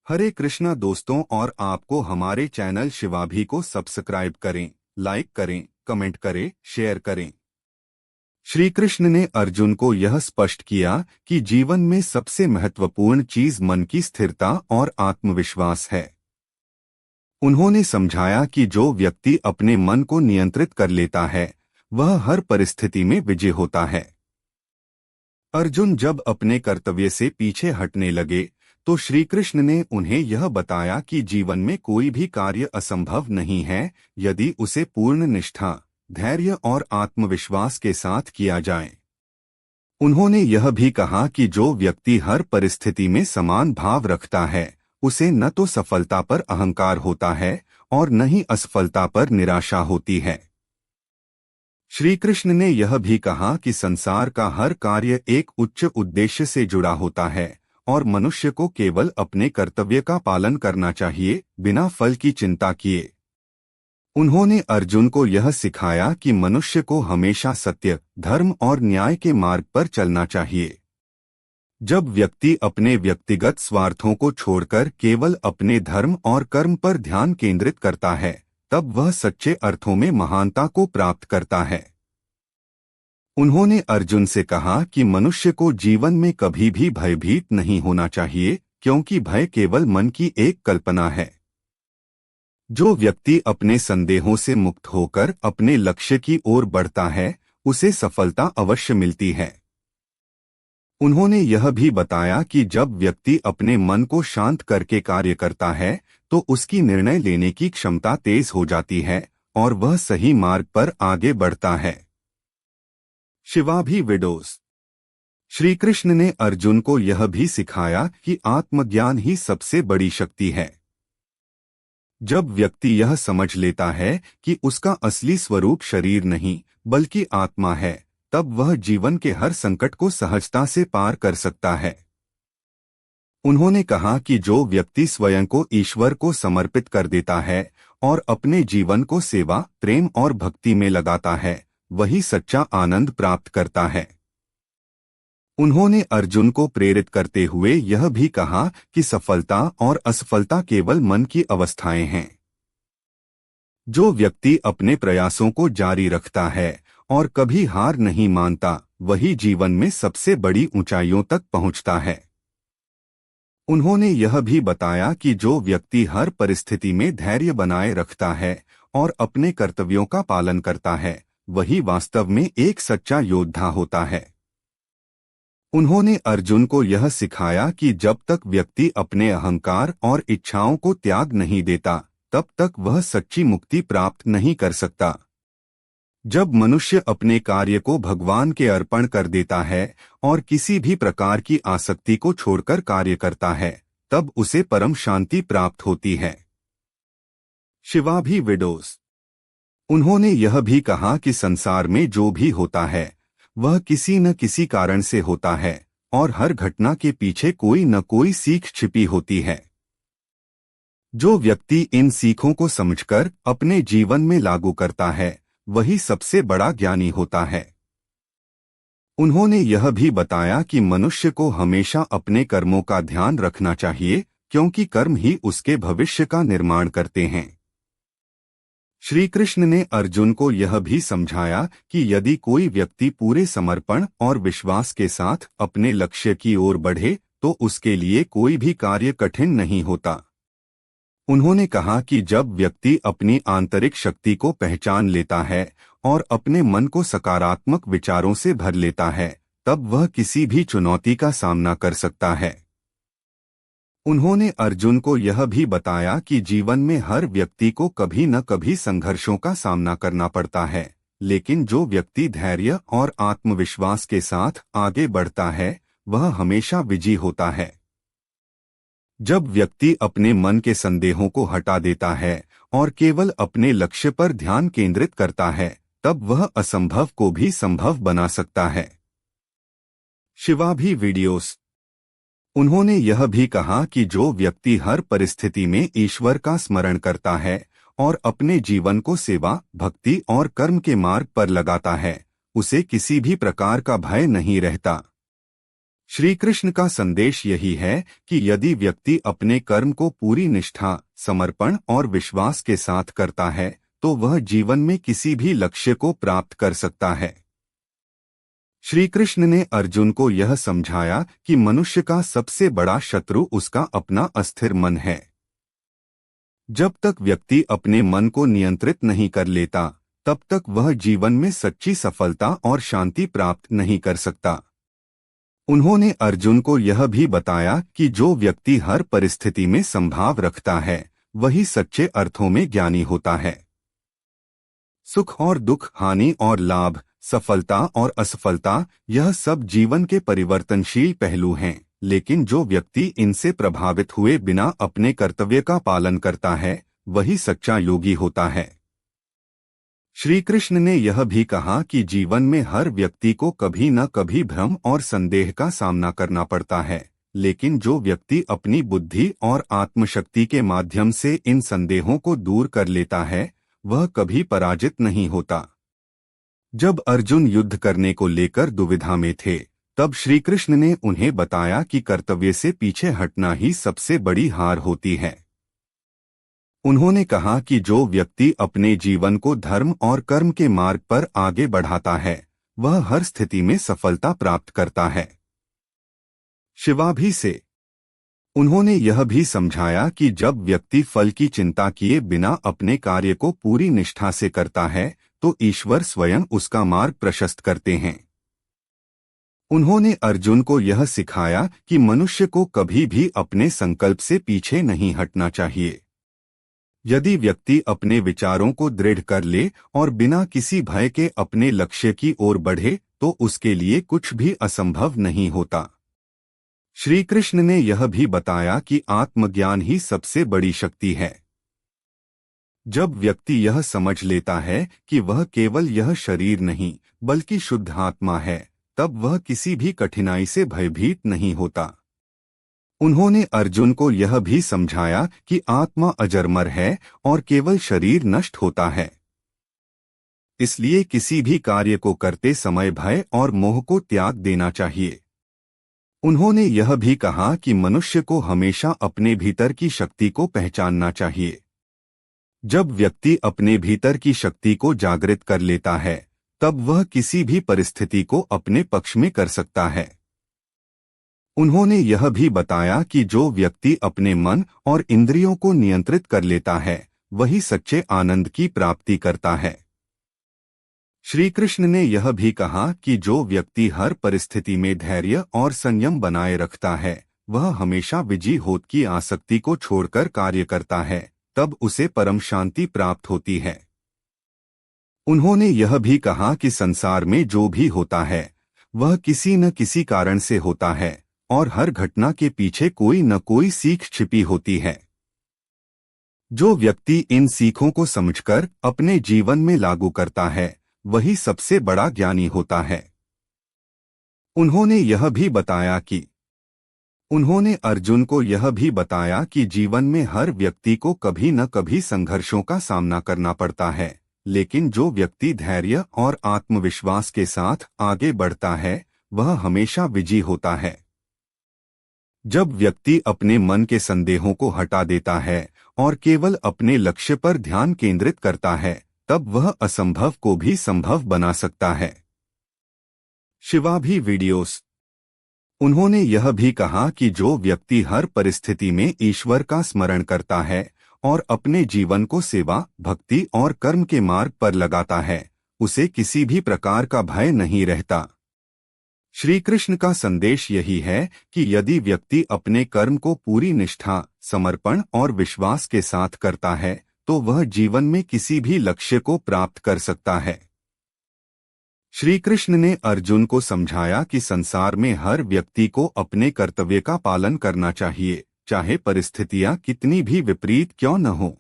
हरे कृष्णा दोस्तों, और आपको हमारे चैनल शिवाभी को सब्सक्राइब करें, लाइक करें, कमेंट करें, शेयर करें। श्री कृष्ण ने अर्जुन को यह स्पष्ट किया कि जीवन में सबसे महत्वपूर्ण चीज मन की स्थिरता और आत्मविश्वास है। उन्होंने समझाया कि जो व्यक्ति अपने मन को नियंत्रित कर लेता है वह हर परिस्थिति में विजय होता है। अर्जुन जब अपने कर्तव्य से पीछे हटने लगे तो श्री कृष्ण ने उन्हें यह बताया कि जीवन में कोई भी कार्य असंभव नहीं है यदि उसे पूर्ण निष्ठा, धैर्य और आत्मविश्वास के साथ किया जाए। उन्होंने यह भी कहा कि जो व्यक्ति हर परिस्थिति में समान भाव रखता है उसे न तो सफलता पर अहंकार होता है और न ही असफलता पर निराशा होती है। श्री कृष्ण ने यह भी कहा कि संसार का हर कार्य एक उच्च उद्देश्य से जुड़ा होता है और मनुष्य को केवल अपने कर्तव्य का पालन करना चाहिए, बिना फल की चिंता किए। उन्होंने अर्जुन को यह सिखाया कि मनुष्य को हमेशा सत्य, धर्म और न्याय के मार्ग पर चलना चाहिए। जब व्यक्ति अपने व्यक्तिगत स्वार्थों को छोड़कर केवल अपने धर्म और कर्म पर ध्यान केंद्रित करता है तब वह सच्चे अर्थों में महानता को प्राप्त करता है। उन्होंने अर्जुन से कहा कि मनुष्य को जीवन में कभी भी भयभीत नहीं होना चाहिए, क्योंकि भय केवल मन की एक कल्पना है। जो व्यक्ति अपने संदेहों से मुक्त होकर अपने लक्ष्य की ओर बढ़ता है उसे सफलता अवश्य मिलती है। उन्होंने यह भी बताया कि जब व्यक्ति अपने मन को शांत करके कार्य करता है तो उसकी निर्णय लेने की क्षमता तेज हो जाती है और वह सही मार्ग पर आगे बढ़ता है। शिवाभी वीडियोस। श्री कृष्ण ने अर्जुन को यह भी सिखाया कि आत्मज्ञान ही सबसे बड़ी शक्ति है। जब व्यक्ति यह समझ लेता है कि उसका असली स्वरूप शरीर नहीं बल्कि आत्मा है तब वह जीवन के हर संकट को सहजता से पार कर सकता है। उन्होंने कहा कि जो व्यक्ति स्वयं को ईश्वर को समर्पित कर देता है और अपने जीवन को सेवा, प्रेम और भक्ति में लगाता है वही सच्चा आनंद प्राप्त करता है। उन्होंने अर्जुन को प्रेरित करते हुए यह भी कहा कि सफलता और असफलता केवल मन की अवस्थाएं हैं। जो व्यक्ति अपने प्रयासों को जारी रखता है और कभी हार नहीं मानता वही जीवन में सबसे बड़ी ऊंचाइयों तक पहुंचता है। उन्होंने यह भी बताया कि जो व्यक्ति हर परिस्थिति में धैर्य बनाए रखता है और अपने कर्तव्यों का पालन करता है वही वास्तव में एक सच्चा योद्धा होता है। उन्होंने अर्जुन को यह सिखाया कि जब तक व्यक्ति अपने अहंकार और इच्छाओं को त्याग नहीं देता तब तक वह सच्ची मुक्ति प्राप्त नहीं कर सकता। जब मनुष्य अपने कार्य को भगवान के अर्पण कर देता है और किसी भी प्रकार की आसक्ति को छोड़कर कार्य करता है तब उसे परम शांति प्राप्त होती है। शिवाभी वीडियोस। उन्होंने यह भी कहा कि संसार में जो भी होता है वह किसी न किसी कारण से होता है और हर घटना के पीछे कोई न कोई सीख छिपी होती है। जो व्यक्ति इन सीखों को समझकर अपने जीवन में लागू करता है वही सबसे बड़ा ज्ञानी होता है। उन्होंने यह भी बताया कि मनुष्य को हमेशा अपने कर्मों का ध्यान रखना चाहिए, क्योंकि कर्म ही उसके भविष्य का निर्माण करते हैं। श्री कृष्ण ने अर्जुन को यह भी समझाया कि यदि कोई व्यक्ति पूरे समर्पण और विश्वास के साथ अपने लक्ष्य की ओर बढ़े तो उसके लिए कोई भी कार्य कठिन नहीं होता। उन्होंने कहा कि जब व्यक्ति अपनी आंतरिक शक्ति को पहचान लेता है और अपने मन को सकारात्मक विचारों से भर लेता है तब वह किसी भी चुनौती का सामना कर सकता है। उन्होंने अर्जुन को यह भी बताया कि जीवन में हर व्यक्ति को कभी न कभी संघर्षों का सामना करना पड़ता है, लेकिन जो व्यक्ति धैर्य और आत्मविश्वास के साथ आगे बढ़ता है वह हमेशा विजयी होता है। जब व्यक्ति अपने मन के संदेहों को हटा देता है और केवल अपने लक्ष्य पर ध्यान केंद्रित करता है तब वह असंभव को भी संभव बना सकता है। शिवाभी वीडियोस। उन्होंने यह भी कहा कि जो व्यक्ति हर परिस्थिति में ईश्वर का स्मरण करता है और अपने जीवन को सेवा, भक्ति और कर्म के मार्ग पर लगाता है उसे किसी भी प्रकार का भय नहीं रहता। श्री कृष्ण का संदेश यही है कि यदि व्यक्ति अपने कर्म को पूरी निष्ठा, समर्पण और विश्वास के साथ करता है तो वह जीवन में किसी भी लक्ष्य को प्राप्त कर सकता है। श्री कृष्ण ने अर्जुन को यह समझाया कि मनुष्य का सबसे बड़ा शत्रु उसका अपना अस्थिर मन है। जब तक व्यक्ति अपने मन को नियंत्रित नहीं कर लेता तब तक वह जीवन में सच्ची सफलता और शांति प्राप्त नहीं कर सकता। उन्होंने अर्जुन को यह भी बताया कि जो व्यक्ति हर परिस्थिति में संभाव रखता है वही सच्चे अर्थों में ज्ञानी होता है। सुख और दुख, हानि और लाभ, सफलता और असफलता, यह सब जीवन के परिवर्तनशील पहलू हैं, लेकिन जो व्यक्ति इनसे प्रभावित हुए बिना अपने कर्तव्य का पालन करता है वही सच्चा योगी होता है। श्री कृष्ण ने यह भी कहा कि जीवन में हर व्यक्ति को कभी न कभी भ्रम और संदेह का सामना करना पड़ता है, लेकिन जो व्यक्ति अपनी बुद्धि और आत्मशक्ति के माध्यम से इन संदेहों को दूर कर लेता है वह कभी पराजित नहीं होता। जब अर्जुन युद्ध करने को लेकर दुविधा में थे तब श्री कृष्ण ने उन्हें बताया कि कर्तव्य से पीछे हटना ही सबसे बड़ी हार होती है। उन्होंने कहा कि जो व्यक्ति अपने जीवन को धर्म और कर्म के मार्ग पर आगे बढ़ाता है वह हर स्थिति में सफलता प्राप्त करता है। शिवाभी से उन्होंने यह भी समझाया कि जब व्यक्ति फल की चिंता किए बिना अपने कार्य को पूरी निष्ठा से करता है तो ईश्वर स्वयं उसका मार्ग प्रशस्त करते हैं। उन्होंने अर्जुन को यह सिखाया कि मनुष्य को कभी भी अपने संकल्प से पीछे नहीं हटना चाहिए। यदि व्यक्ति अपने विचारों को दृढ़ कर ले और बिना किसी भय के अपने लक्ष्य की ओर बढ़े तो उसके लिए कुछ भी असंभव नहीं होता। श्री कृष्ण ने यह भी बताया कि आत्मज्ञान ही सबसे बड़ी शक्ति है। जब व्यक्ति यह समझ लेता है कि वह केवल यह शरीर नहीं बल्कि शुद्ध आत्मा है तब वह किसी भी कठिनाई से भयभीत नहीं होता। उन्होंने अर्जुन को यह भी समझाया कि आत्मा अजरमर है और केवल शरीर नष्ट होता है। इसलिए किसी भी कार्य को करते समय भय और मोह को त्याग देना चाहिए। उन्होंने यह भी कहा कि मनुष्य को हमेशा अपने भीतर की शक्ति को पहचानना चाहिए। जब व्यक्ति अपने भीतर की शक्ति को जागृत कर लेता है तब वह किसी भी परिस्थिति को अपने पक्ष में कर सकता है। उन्होंने यह भी बताया कि जो व्यक्ति अपने मन और इंद्रियों को नियंत्रित कर लेता है वही सच्चे आनंद की प्राप्ति करता है। श्री कृष्ण ने यह भी कहा कि जो व्यक्ति हर परिस्थिति में धैर्य और संयम बनाए रखता है वह हमेशा विजयी होने की आसक्ति को छोड़कर कार्य करता है, तब उसे परम शांति प्राप्त होती है। उन्होंने यह भी कहा कि संसार में जो भी होता है वह किसी न किसी कारण से होता है और हर घटना के पीछे कोई न कोई सीख छिपी होती है। जो व्यक्ति इन सीखों को समझकर अपने जीवन में लागू करता है वही सबसे बड़ा ज्ञानी होता है। उन्होंने यह भी बताया कि उन्होंने अर्जुन को यह भी बताया कि जीवन में हर व्यक्ति को कभी न कभी संघर्षों का सामना करना पड़ता है, लेकिन जो व्यक्ति धैर्य और आत्मविश्वास के साथ आगे बढ़ता है वह हमेशा विजयी होता है। जब व्यक्ति अपने मन के संदेहों को हटा देता है और केवल अपने लक्ष्य पर ध्यान केंद्रित करता है तब वह असंभव को भी संभव बना सकता है। शिवाभी वीडियोस। उन्होंने यह भी कहा कि जो व्यक्ति हर परिस्थिति में ईश्वर का स्मरण करता है और अपने जीवन को सेवा, भक्ति और कर्म के मार्ग पर लगाता है उसे किसी भी प्रकार का भय नहीं रहता। श्री कृष्ण का संदेश यही है कि यदि व्यक्ति अपने कर्म को पूरी निष्ठा, समर्पण और विश्वास के साथ करता है तो वह जीवन में किसी भी लक्ष्य को प्राप्त कर सकता है। श्री कृष्ण ने अर्जुन को समझाया कि संसार में हर व्यक्ति को अपने कर्तव्य का पालन करना चाहिए, चाहे परिस्थितियां कितनी भी विपरीत क्यों न हो।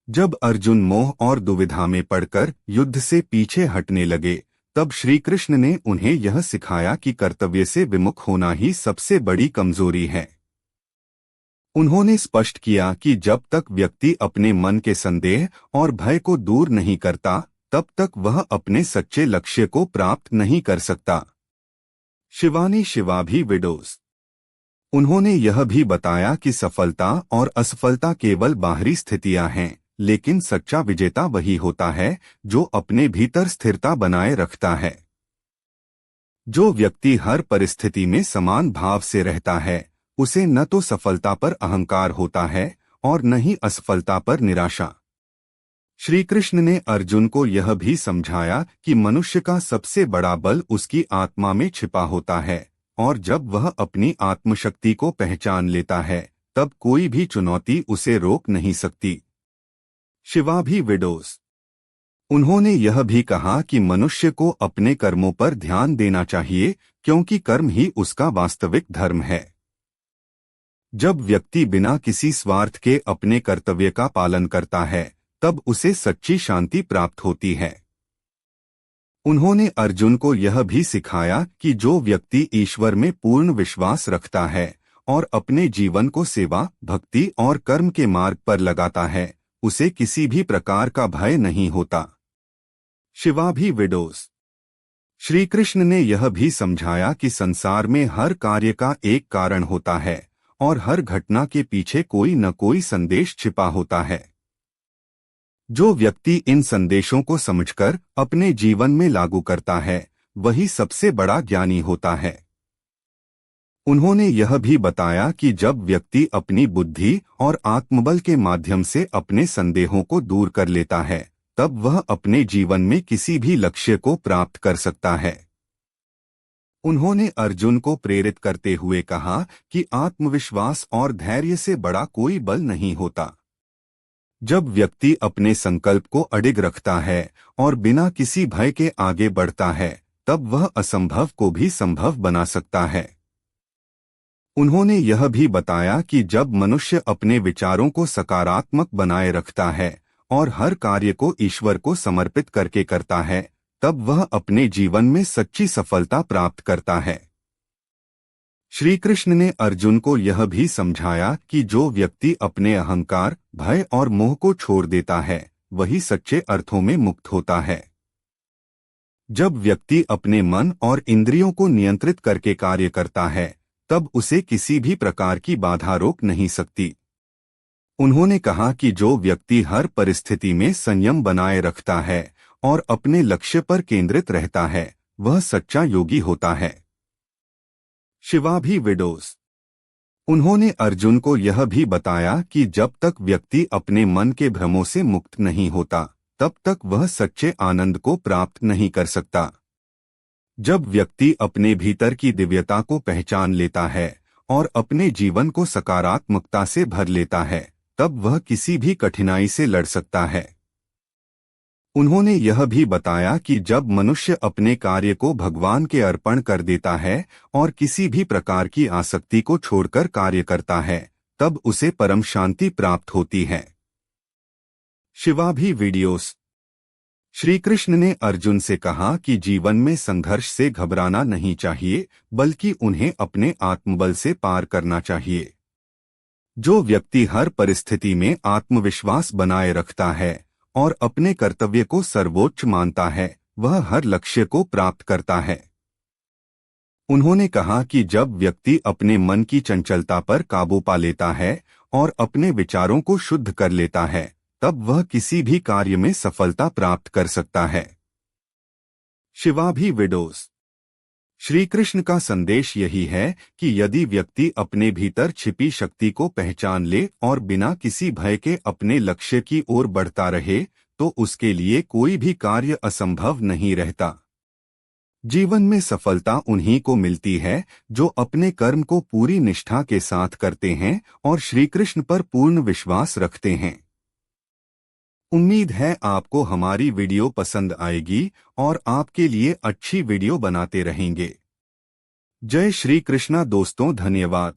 जब अर्जुन मोह और दुविधा में पड़कर युद्ध से पीछे हटने लगे तब श्री कृष्ण ने उन्हें यह सिखाया कि कर्तव्य से विमुख होना ही सबसे बड़ी कमजोरी है। उन्होंने स्पष्ट किया कि जब तक व्यक्ति अपने मन के संदेह और भय को दूर नहीं करता तब तक वह अपने सच्चे लक्ष्य को प्राप्त नहीं कर सकता। शिवानी शिवाभी विडोज। उन्होंने यह भी बताया कि सफलता और असफलता केवल बाहरी स्थितियां हैं, लेकिन सच्चा विजेता वही होता है जो अपने भीतर स्थिरता बनाए रखता है। जो व्यक्ति हर परिस्थिति में समान भाव से रहता है, उसे न तो सफलता पर अहंकार होता है और न ही असफलता पर निराशा। श्री कृष्ण ने अर्जुन को यह भी समझाया कि मनुष्य का सबसे बड़ा बल उसकी आत्मा में छिपा होता है, और जब वह अपनी आत्मशक्ति को पहचान लेता है, तब कोई भी चुनौती उसे रोक नहीं सकती। शिवाभी विडोज। उन्होंने यह भी कहा कि मनुष्य को अपने कर्मों पर ध्यान देना चाहिए, क्योंकि कर्म ही उसका वास्तविक धर्म है। जब व्यक्ति बिना किसी स्वार्थ के अपने कर्तव्य का पालन करता है, तब उसे सच्ची शांति प्राप्त होती है। उन्होंने अर्जुन को यह भी सिखाया कि जो व्यक्ति ईश्वर में पूर्ण विश्वास रखता है और अपने जीवन को सेवा, भक्ति और कर्म के मार्ग पर लगाता है, उसे किसी भी प्रकार का भय नहीं होता। शिवाभी विडोज। श्री कृष्ण ने यह भी समझाया कि संसार में हर कार्य का एक कारण होता है और हर घटना के पीछे कोई न कोई संदेश छिपा होता है। जो व्यक्ति इन संदेशों को समझकर अपने जीवन में लागू करता है, वही सबसे बड़ा ज्ञानी होता है। उन्होंने यह भी बताया कि जब व्यक्ति अपनी बुद्धि और आत्मबल के माध्यम से अपने संदेहों को दूर कर लेता है, तब वह अपने जीवन में किसी भी लक्ष्य को प्राप्त कर सकता है। उन्होंने अर्जुन को प्रेरित करते हुए कहा कि आत्मविश्वास और धैर्य से बड़ा कोई बल नहीं होता। जब व्यक्ति अपने संकल्प को अडिग रखता है और बिना किसी भय के आगे बढ़ता है, तब वह असंभव को भी संभव बना सकता है। उन्होंने यह भी बताया कि जब मनुष्य अपने विचारों को सकारात्मक बनाए रखता है और हर कार्य को ईश्वर को समर्पित करके करता है, तब वह अपने जीवन में सच्ची सफलता प्राप्त करता है। श्री कृष्ण ने अर्जुन को यह भी समझाया कि जो व्यक्ति अपने अहंकार, भय और मोह को छोड़ देता है, वही सच्चे अर्थों में मुक्त होता है। जब व्यक्ति अपने मन और इंद्रियों को नियंत्रित करके कार्य करता है, तब उसे किसी भी प्रकार की बाधा रोक नहीं सकती। उन्होंने कहा कि जो व्यक्ति हर परिस्थिति में संयम बनाए रखता है और अपने लक्ष्य पर केंद्रित रहता है, वह सच्चा योगी होता है। शिवाभी विडोज। उन्होंने अर्जुन को यह भी बताया कि जब तक व्यक्ति अपने मन के भ्रमों से मुक्त नहीं होता, तब तक वह सच्चे आनंद को प्राप्त नहीं कर सकता। जब व्यक्ति अपने भीतर की दिव्यता को पहचान लेता है और अपने जीवन को सकारात्मकता से भर लेता है, तब वह किसी भी कठिनाई से लड़ सकता है। उन्होंने यह भी बताया कि जब मनुष्य अपने कार्य को भगवान के अर्पण कर देता है और किसी भी प्रकार की आसक्ति को छोड़कर कार्य करता है, तब उसे परम शांति प्राप्त होती है। शिवाभी वीडियोस। श्री कृष्ण ने अर्जुन से कहा कि जीवन में संघर्ष से घबराना नहीं चाहिए, बल्कि उन्हें अपने आत्मबल से पार करना चाहिए। जो व्यक्ति हर परिस्थिति में आत्मविश्वास बनाए रखता है और अपने कर्तव्य को सर्वोच्च मानता है, वह हर लक्ष्य को प्राप्त करता है। उन्होंने कहा कि जब व्यक्ति अपने मन की चंचलता पर काबू पा लेता है और अपने विचारों को शुद्ध कर लेता है, तब वह किसी भी कार्य में सफलता प्राप्त कर सकता है। शिवाभी विडोज। श्री कृष्ण का संदेश यही है कि यदि व्यक्ति अपने भीतर छिपी शक्ति को पहचान ले और बिना किसी भय के अपने लक्ष्य की ओर बढ़ता रहे, तो उसके लिए कोई भी कार्य असंभव नहीं रहता। जीवन में सफलता उन्हीं को मिलती है जो अपने कर्म को पूरी निष्ठा के साथ करते हैं और श्री कृष्ण पर पूर्ण विश्वास रखते हैं। उम्मीद है आपको हमारी वीडियो पसंद आएगी और आपके लिए अच्छी वीडियो बनाते रहेंगे। जय श्री कृष्णा दोस्तों, धन्यवाद।